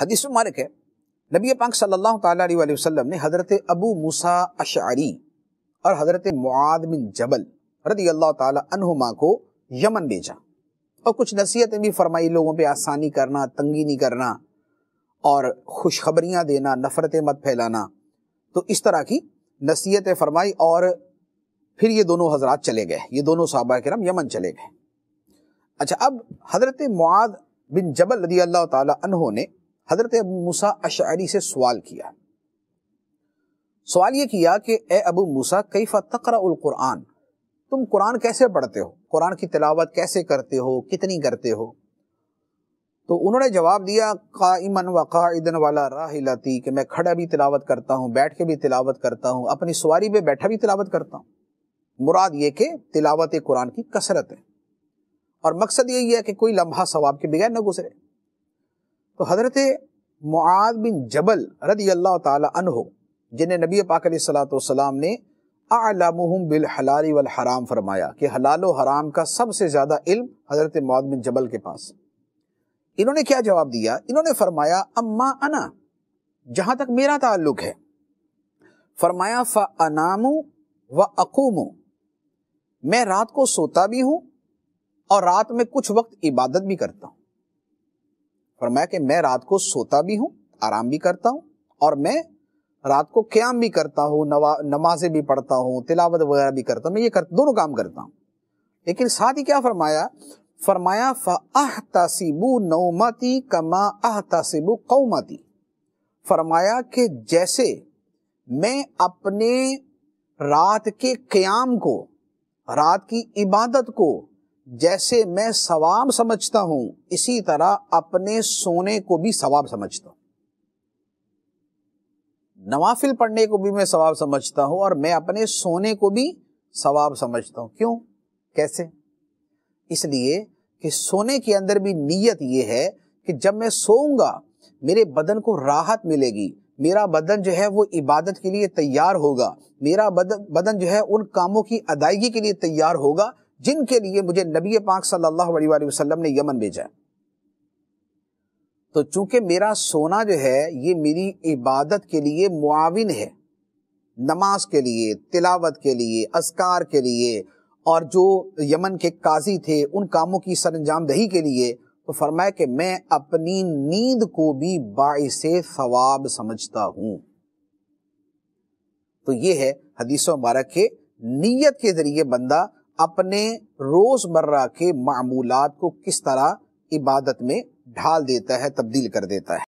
حدیث مبارک ہے نبی پاک صلی اللہ تعالیٰ علیہ وسلم نے حضرت ابو موسیٰ اشعری اور حضرت معاذ بن جبل رضی اللہ تعالیٰ عنہما کو یمن بھیجا اور کچھ نصیحتیں بھی فرمائی، لوگوں پہ آسانی کرنا، تنگی نہیں کرنا اور خوشخبریاں دینا، نفرتیں مت پھیلانا، تو اس طرح کی نصیحتیں فرمائی اور پھر یہ دونوں حضرات چلے گئے، یہ دونوں صحابہ کرام یمن چلے گئے۔ اچھا، اب حضرت معاذ بن جبل رضی اللہ تعالیٰ عنہ نے حضرت ابو موسیٰ اشعری سے سوال کیا۔ سوال یہ کیا کہ اے ابو موسیٰ کیف تقرأ القرآن، تم قرآن کیسے پڑھتے ہو، قرآن کی تلاوت کیسے کرتے ہو، کتنی کرتے ہو؟ تو انہوں نے جواب دیا قائما وقاعدا وعلی راحلتی، کہ میں کھڑا بھی تلاوت کرتا ہوں، بیٹھ کے بھی تلاوت کرتا ہوں، اپنی سواری پہ بیٹھا بھی تلاوت کرتا ہوں۔ مراد یہ کہ تلاوت قرآن کی کثرت ہے، اور مقصد یہی ہے کہ کوئی لمحہ ثواب کے بغیر نہ گزرے۔ تو حضرت معاذ بن جبل رضی اللہ تعالی عنہ، جنہیں نبی پاک علیہ الصلوۃ والسلام نے اعلمہم بالحلال والحرام فرمایا کہ حلال و حرام کا سب سے زیادہ علم حضرت معاذ بن جبل کے پاس، انہوں نے کیا جواب دیا؟ انہوں نے فرمایا اما انا، جہاں تک میرا تعلق ہے، فرمایا فانام واقوم، میں رات کو سوتا بھی ہوں اور رات میں کچھ وقت عبادت بھی کرتا ہوں۔ فرمایا کہ میں رات کو سوتا بھی ہوں، آرام بھی کرتا ہوں، اور میں رات کو قیام بھی کرتا ہوں، نمازیں بھی پڑھتا ہوں، تلاوت وغیرہ بھی کرتا ہوں، میں یہ دونوں کام کرتا ہوں۔ لیکن ساتھ ہی کیا فرمایا؟ فرمایا فَأَحْتَسِبُ نَوْمَتِي كَمَا أَحْتَسِبُ قَوْمَتِي، فرمایا کہ جیسے میں اپنے رات کے قیام کو، رات کی عبادت کو جیسے میں ثواب سمجھتا ہوں، اسی طرح اپنے سونے کو بھی ثواب سمجھتا ہوں۔ نوافل پڑھنے کو بھی میں ثواب سمجھتا ہوں اور میں اپنے سونے کو بھی ثواب سمجھتا ہوں۔ کیوں؟ کیسے؟ اس لیے کہ سونے کے اندر بھی نیت یہ ہے کہ جب میں سوؤں گا میرے بدن کو راحت ملے گی، میرا بدن جو ہے وہ عبادت کے لیے تیار ہوگا، میرا بدن جو ہے ان کاموں کی ادائیگی کے لیے تیار ہوگا جن کے لیے مجھے نبی پاک صلی اللہ علیہ وسلم نے یمن بھیجا۔ تو چونکہ میرا سونا جو ہے یہ میری عبادت کے لیے معاون ہے، نماز کے لیے، تلاوت کے لیے، اذکار کے لیے، اور جو یمن کے قاضی تھے ان کاموں کی سر انجام دہی کے لیے، تو فرمایا کہ میں اپنی نیند کو بھی باعث ثواب سمجھتا ہوں۔ تو یہ ہے حدیث مبارک کے نیت کے ذریعے بندہ اپنے روز مرہ کے معمولات کو کس طرح عبادت میں ڈھال دیتا ہے، تبدیل کر دیتا ہے۔